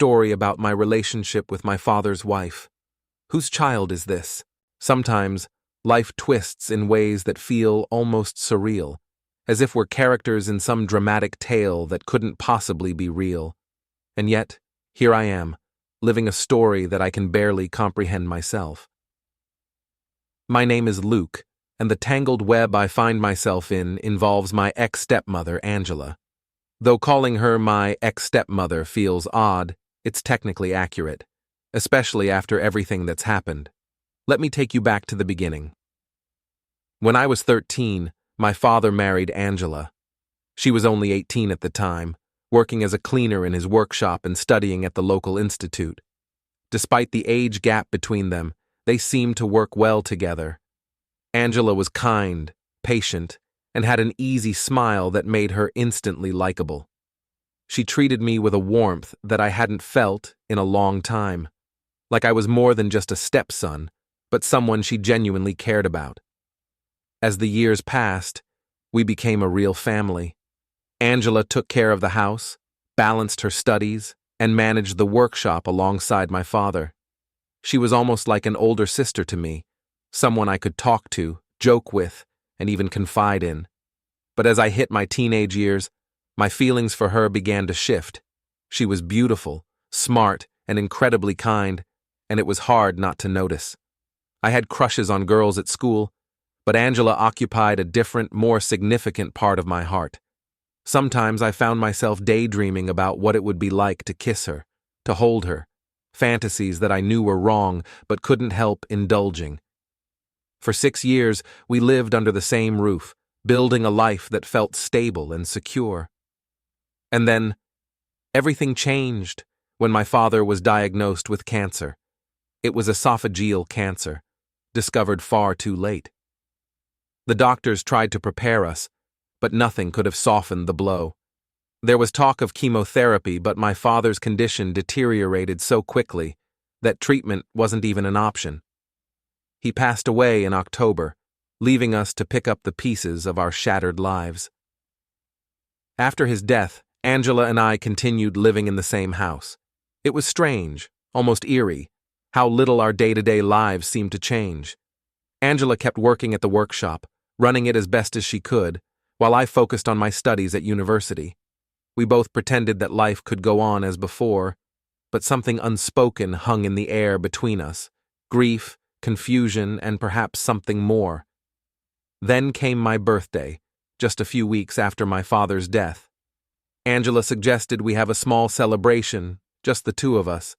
story about my relationship with my father's wife. Whose child is this? Sometimes, life twists in ways that feel almost surreal, as if we're characters in some dramatic tale that couldn't possibly be real. And yet, here I am, living a story that I can barely comprehend myself. My name is Luke, and the tangled web I find myself in involves my ex-stepmother, Angela. Though calling her my ex-stepmother feels odd, it's technically accurate, especially after everything that's happened. Let me take you back to the beginning. When I was 13, my father married Angela. She was only 18 at the time, working as a cleaner in his workshop and studying at the local institute. Despite the age gap between them, they seemed to work well together. Angela was kind, patient, and had an easy smile that made her instantly likable. She treated me with a warmth that I hadn't felt in a long time, like I was more than just a stepson, but someone she genuinely cared about. As the years passed, we became a real family. Angela took care of the house, balanced her studies, and managed the workshop alongside my father. She was almost like an older sister to me, someone I could talk to, joke with, and even confide in. But as I hit my teenage years, my feelings for her began to shift. She was beautiful, smart, and incredibly kind, and it was hard not to notice. I had crushes on girls at school, but Angela occupied a different, more significant part of my heart. Sometimes I found myself daydreaming about what it would be like to kiss her, to hold her, fantasies that I knew were wrong but couldn't help indulging. For 6 years, we lived under the same roof, building a life that felt stable and secure. And then, everything changed when my father was diagnosed with cancer. It was esophageal cancer, discovered far too late. The doctors tried to prepare us, but nothing could have softened the blow. There was talk of chemotherapy, but my father's condition deteriorated so quickly that treatment wasn't even an option. He passed away in October, leaving us to pick up the pieces of our shattered lives. After his death, Angela and I continued living in the same house. It was strange, almost eerie, how little our day-to-day lives seemed to change. Angela kept working at the workshop, running it as best as she could, while I focused on my studies at university. We both pretended that life could go on as before, but something unspoken hung in the air between us: grief, confusion, and perhaps something more. Then came my birthday, just a few weeks after my father's death. Angela suggested we have a small celebration, just the two of us.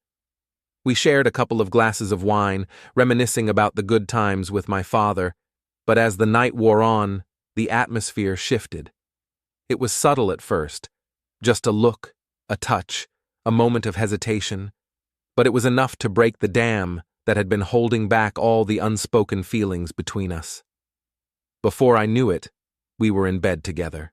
We shared a couple of glasses of wine, reminiscing about the good times with my father, but as the night wore on, the atmosphere shifted. It was subtle at first, just a look, a touch, a moment of hesitation, but it was enough to break the dam that had been holding back all the unspoken feelings between us. Before I knew it, we were in bed together.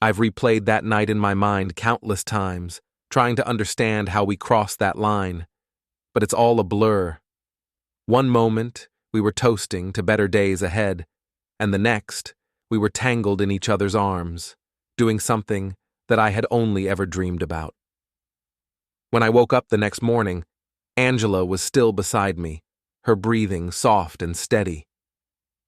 I've replayed that night in my mind countless times, trying to understand how we crossed that line, but it's all a blur. One moment, we were toasting to better days ahead, and the next, we were tangled in each other's arms, doing something that I had only ever dreamed about. When I woke up the next morning, Angela was still beside me, her breathing soft and steady.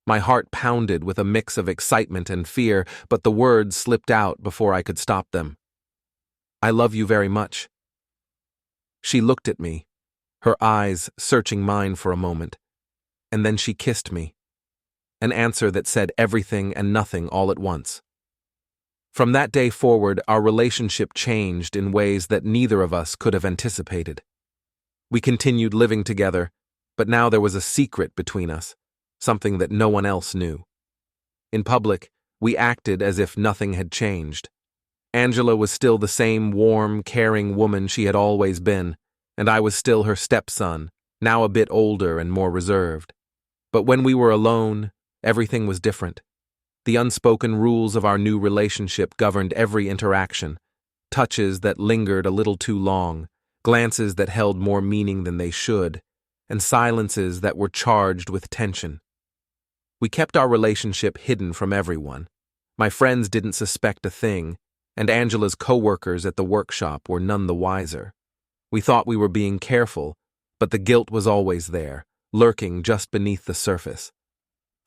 My heart pounded with a mix of excitement and fear, but the words slipped out before I could stop them. "I love you very much." She looked at me, her eyes searching mine for a moment, and then she kissed me, an answer that said everything and nothing all at once. From that day forward, our relationship changed in ways that neither of us could have anticipated. We continued living together, but now there was a secret between us, something that no one else knew. In public, we acted as if nothing had changed. Angela was still the same warm, caring woman she had always been, and I was still her stepson, now a bit older and more reserved. But when we were alone, everything was different. The unspoken rules of our new relationship governed every interaction: touches that lingered a little too long, glances that held more meaning than they should, and silences that were charged with tension. We kept our relationship hidden from everyone. My friends didn't suspect a thing, and Angela's co-workers at the workshop were none the wiser. We thought we were being careful, but the guilt was always there, lurking just beneath the surface.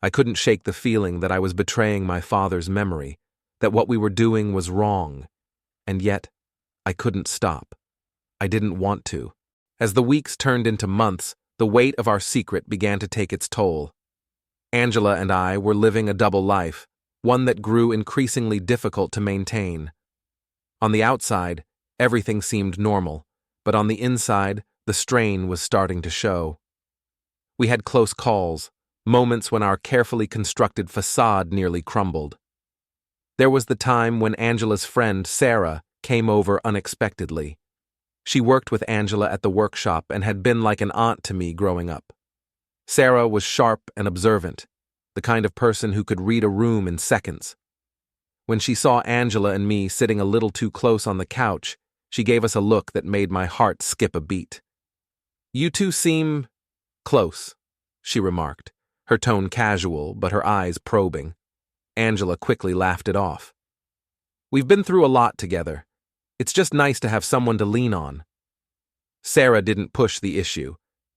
I couldn't shake the feeling that I was betraying my father's memory, that what we were doing was wrong, and yet I couldn't stop. I didn't want to. As the weeks turned into months, the weight of our secret began to take its toll. Angela and I were living a double life, one that grew increasingly difficult to maintain. On the outside, everything seemed normal, but on the inside, the strain was starting to show. We had close calls, moments when our carefully constructed facade nearly crumbled. There was the time when Angela's friend, Sarah, came over unexpectedly. She worked with Angela at the workshop and had been like an aunt to me growing up. Sarah was sharp and observant, the kind of person who could read a room in seconds. When she saw Angela and me sitting a little too close on the couch, she gave us a look that made my heart skip a beat. "You two seem close," she remarked, her tone casual but her eyes probing. Angela quickly laughed it off. "We've been through a lot together. It's just nice to have someone to lean on." Sarah didn't push the issue,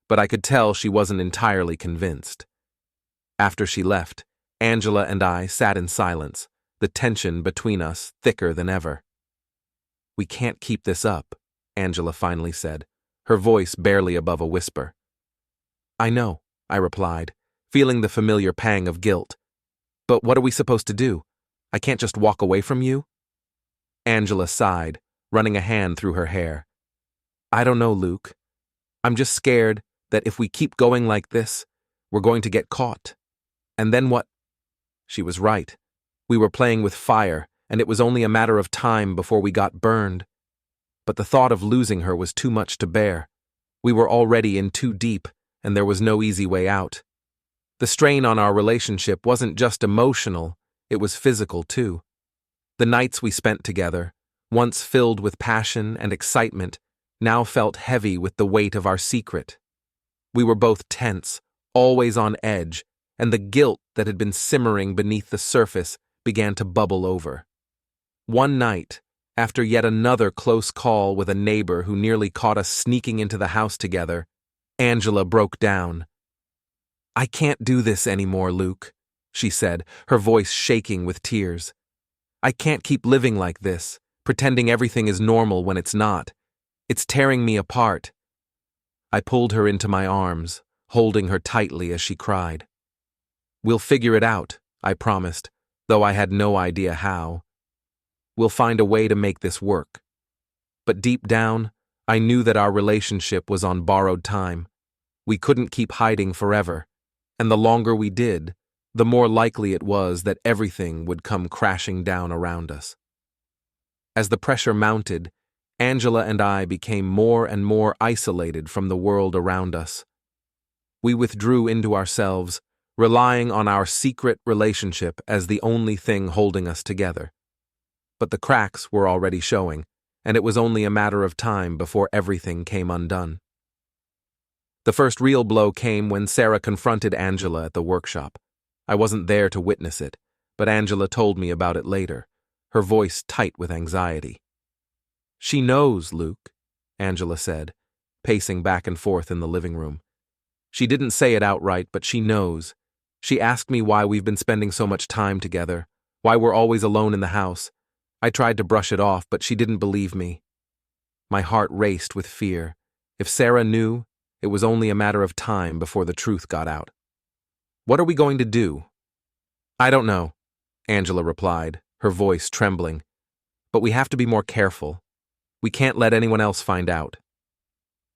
but I could tell she wasn't entirely convinced. After she left, Angela and I sat in silence, the tension between us thicker than ever. "We can't keep this up," Angela finally said, her voice barely above a whisper. "I know," I replied, feeling the familiar pang of guilt. "But what are we supposed to do? I can't just walk away from you?" Angela sighed, running a hand through her hair. "I don't know, Luke. I'm just scared that if we keep going like this, we're going to get caught. And then what?" She was right. We were playing with fire, and it was only a matter of time before we got burned. But the thought of losing her was too much to bear. We were already in too deep, and there was no easy way out. The strain on our relationship wasn't just emotional, it was physical too. The nights we spent together, once filled with passion and excitement, now felt heavy with the weight of our secret. We were both tense, always on edge, and the guilt that had been simmering beneath the surface began to bubble over. One night, after yet another close call with a neighbor who nearly caught us sneaking into the house together, Angela broke down. "I can't do this anymore, Luke," she said, her voice shaking with tears. "I can't keep living like this, pretending everything is normal when it's not. It's tearing me apart." I pulled her into my arms, holding her tightly as she cried. "We'll figure it out," I promised, though I had no idea how. "We'll find a way to make this work." But deep down, I knew that our relationship was on borrowed time. We couldn't keep hiding forever, and the longer we did, the more likely it was that everything would come crashing down around us. As the pressure mounted, Angela and I became more and more isolated from the world around us. We withdrew into ourselves, relying on our secret relationship as the only thing holding us together. But the cracks were already showing, and it was only a matter of time before everything came undone. The first real blow came when Sarah confronted Angela at the workshop. I wasn't there to witness it, but Angela told me about it later, her voice tight with anxiety. "She knows, Luke," Angela said, pacing back and forth in the living room. "She didn't say it outright, but she knows. She asked me why we've been spending so much time together, why we're always alone in the house. I tried to brush it off, but she didn't believe me." My heart raced with fear. If Sarah knew, it was only a matter of time before the truth got out. "What are we going to do?" "I don't know," Angela replied, her voice trembling. "But we have to be more careful. We can't let anyone else find out."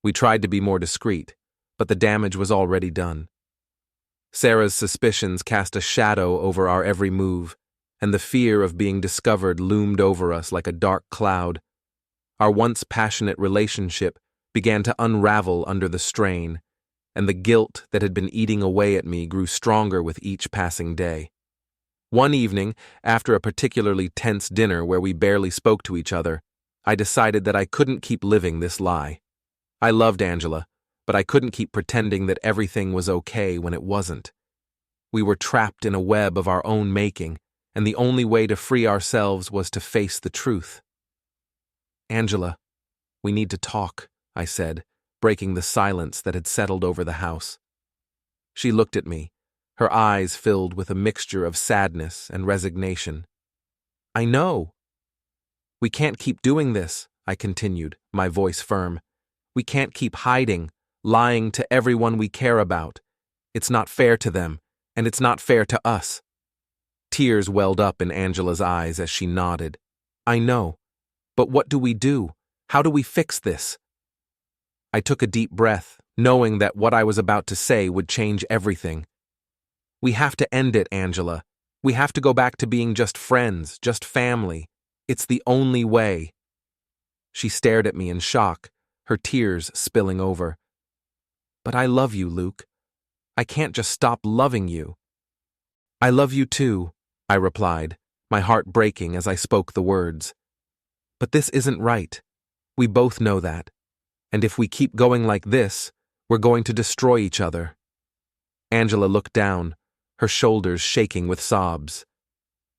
We tried to be more discreet, but the damage was already done. Sarah's suspicions cast a shadow over our every move, and the fear of being discovered loomed over us like a dark cloud. Our once passionate relationship began to unravel under the strain, and the guilt that had been eating away at me grew stronger with each passing day. One evening, after a particularly tense dinner where we barely spoke to each other, I decided that I couldn't keep living this lie. I loved Angela, but I couldn't keep pretending that everything was okay when it wasn't. We were trapped in a web of our own making, and the only way to free ourselves was to face the truth. "Angela, we need to talk," I said, breaking the silence that had settled over the house. She looked at me, her eyes filled with a mixture of sadness and resignation. I know. We can't keep doing this, I continued, my voice firm. We can't keep hiding, lying to everyone we care about. It's not fair to them, and it's not fair to us. Tears welled up in Angela's eyes as she nodded. I know. But what do we do? How do we fix this? I took a deep breath, knowing that what I was about to say would change everything. We have to end it, Angela. We have to go back to being just friends, just family. It's the only way. She stared at me in shock, her tears spilling over. But I love you, Luke. I can't just stop loving you. I love you too, I replied, my heart breaking as I spoke the words. But this isn't right. We both know that. And if we keep going like this, we're going to destroy each other. Angela looked down, her shoulders shaking with sobs.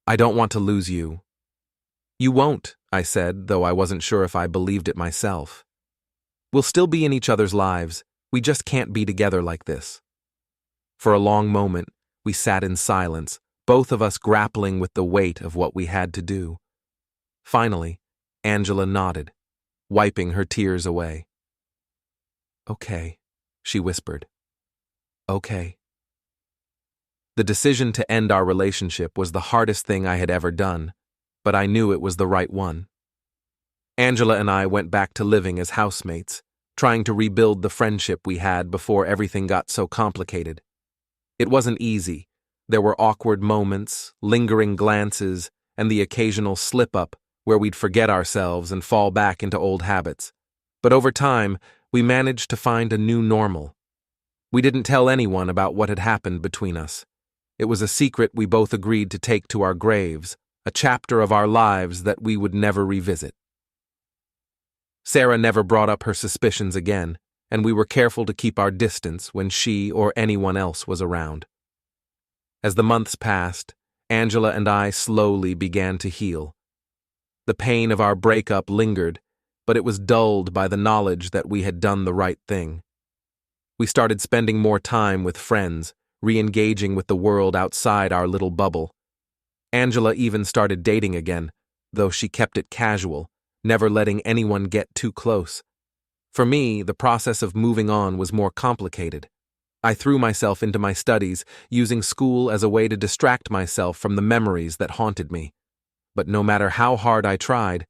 I don't want to lose you. You won't, I said, though I wasn't sure if I believed it myself. We'll still be in each other's lives. We just can't be together like this. For a long moment, we sat in silence, both of us grappling with the weight of what we had to do. Finally, Angela nodded, wiping her tears away. Okay, she whispered. Okay. The decision to end our relationship was the hardest thing I had ever done, but I knew it was the right one. Angela and I went back to living as housemates, trying to rebuild the friendship we had before everything got so complicated. It wasn't easy. There were awkward moments, lingering glances, and the occasional slip-up where we'd forget ourselves and fall back into old habits. But over time, we managed to find a new normal. We didn't tell anyone about what had happened between us. It was a secret we both agreed to take to our graves, a chapter of our lives that we would never revisit. Sarah never brought up her suspicions again, and we were careful to keep our distance when she or anyone else was around. As the months passed, Angela and I slowly began to heal. The pain of our breakup lingered, but it was dulled by the knowledge that we had done the right thing. We started spending more time with friends, re-engaging with the world outside our little bubble. Angela even started dating again, though she kept it casual, never letting anyone get too close. For me, the process of moving on was more complicated. I threw myself into my studies, using school as a way to distract myself from the memories that haunted me. But no matter how hard I tried,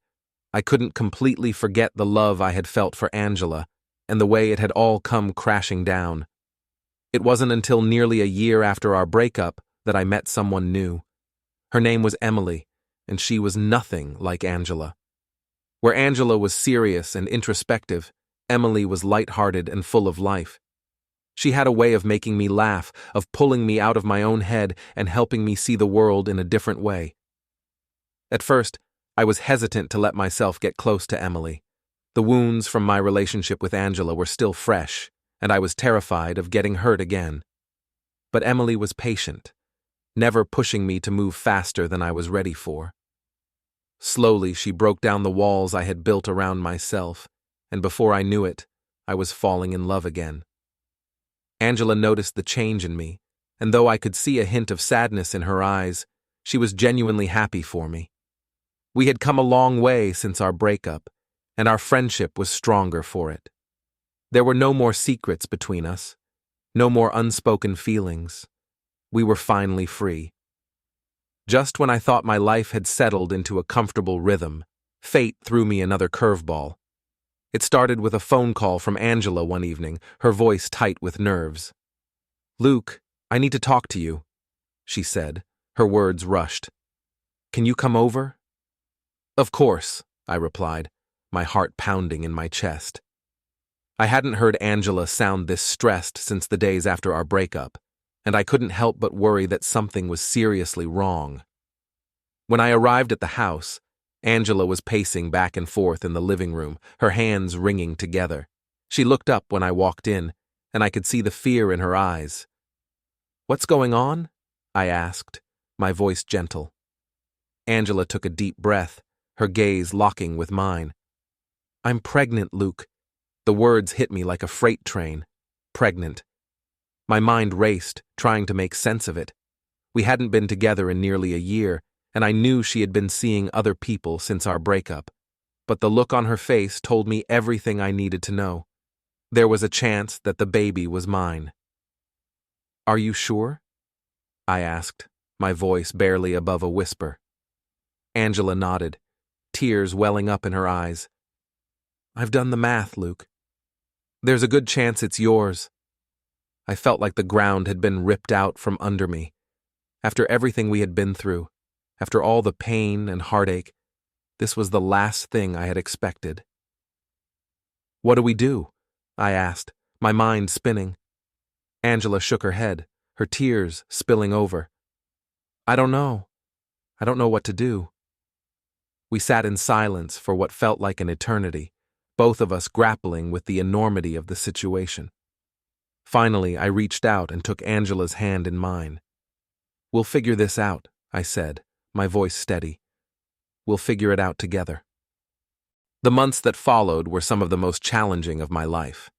I couldn't completely forget the love I had felt for Angela and the way it had all come crashing down. It wasn't until nearly a year after our breakup that I met someone new. Her name was Emily, and she was nothing like Angela. Where Angela was serious and introspective, Emily was lighthearted and full of life. She had a way of making me laugh, of pulling me out of my own head and helping me see the world in a different way. At first, I was hesitant to let myself get close to Emily. The wounds from my relationship with Angela were still fresh, and I was terrified of getting hurt again. But Emily was patient, never pushing me to move faster than I was ready for. Slowly, she broke down the walls I had built around myself, and before I knew it, I was falling in love again. Angela noticed the change in me, and though I could see a hint of sadness in her eyes, she was genuinely happy for me. We had come a long way since our breakup, and our friendship was stronger for it. There were no more secrets between us, no more unspoken feelings. We were finally free. Just when I thought my life had settled into a comfortable rhythm, fate threw me another curveball. It started with a phone call from Angela one evening, her voice tight with nerves. "Luke, I need to talk to you," she said, her words rushed. "Can you come over?" "Of course," I replied, my heart pounding in my chest. I hadn't heard Angela sound this stressed since the days after our breakup, and I couldn't help but worry that something was seriously wrong. When I arrived at the house, Angela was pacing back and forth in the living room, her hands wringing together. She looked up when I walked in, and I could see the fear in her eyes. "What's going on?" I asked, my voice gentle. Angela took a deep breath, her gaze locking with mine. "I'm pregnant, Luke. The words hit me like a freight train. Pregnant. My mind raced, trying to make sense of it. We hadn't been together in nearly a year, and I knew she had been seeing other people since our breakup. But the look on her face told me everything I needed to know. There was a chance that the baby was mine. "Are you sure?" I asked, my voice barely above a whisper. Angela nodded, tears welling up in her eyes. "I've done the math, Luke. There's a good chance it's yours." I felt like the ground had been ripped out from under me. After everything we had been through, after all the pain and heartache, this was the last thing I had expected. "What do we do?" I asked, my mind spinning. Angela shook her head, her tears spilling over. I don't know what to do." We sat in silence for what felt like an eternity, both of us grappling with the enormity of the situation. Finally, I reached out and took Angela's hand in mine. "We'll figure this out," I said, my voice steady. "We'll figure it out together." The months that followed were some of the most challenging of my life.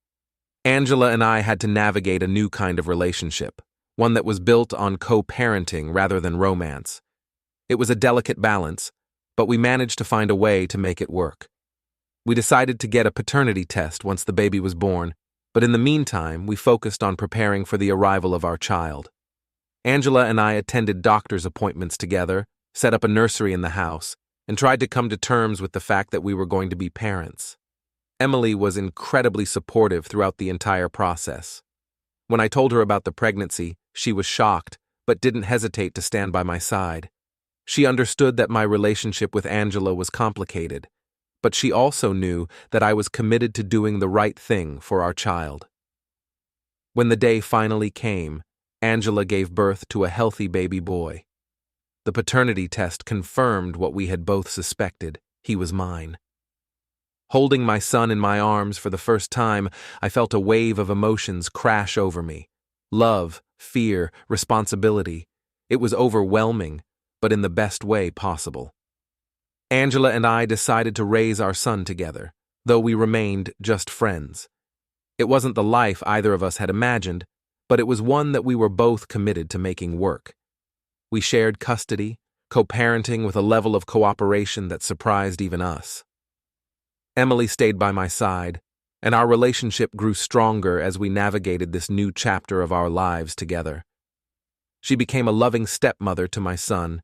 Angela and I had to navigate a new kind of relationship, one that was built on co-parenting rather than romance. It was a delicate balance, but we managed to find a way to make it work. We decided to get a paternity test once the baby was born, but in the meantime, we focused on preparing for the arrival of our child. Angela and I attended doctor's appointments together, set up a nursery in the house, and tried to come to terms with the fact that we were going to be parents. Emily was incredibly supportive throughout the entire process. When I told her about the pregnancy, she was shocked, but didn't hesitate to stand by my side. She understood that my relationship with Angela was complicated, but she also knew that I was committed to doing the right thing for our child. When the day finally came, Angela gave birth to a healthy baby boy. The paternity test confirmed what we had both suspected: he was mine. Holding my son in my arms for the first time, I felt a wave of emotions crash over me. Love, fear, responsibility. It was overwhelming, but in the best way possible. Angela and I decided to raise our son together, though we remained just friends. It wasn't the life either of us had imagined, but it was one that we were both committed to making work. We shared custody, co-parenting with a level of cooperation that surprised even us. Emily stayed by my side, and our relationship grew stronger as we navigated this new chapter of our lives together. She became a loving stepmother to my son,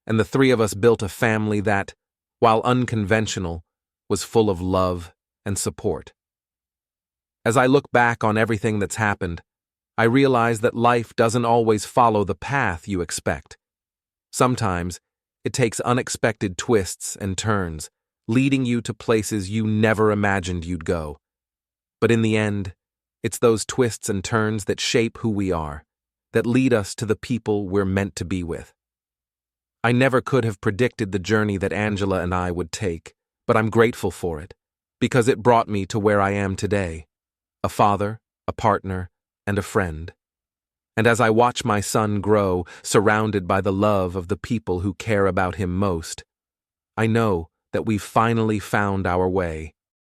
and the three of us built a family that, while unconventional, was full of love and support. As I look back on everything that's happened, I realize that life doesn't always follow the path you expect. Sometimes, it takes unexpected twists and turns, leading you to places you never imagined you'd go. But in the end, it's those twists and turns that shape who we are, that lead us to the people we're meant to be with. I never could have predicted the journey that Angela and I would take, but I'm grateful for it, because it brought me to where I am today: a father, a partner, and a friend. And as I watch my son grow, surrounded by the love of the people who care about him most, I know that we've finally found our way.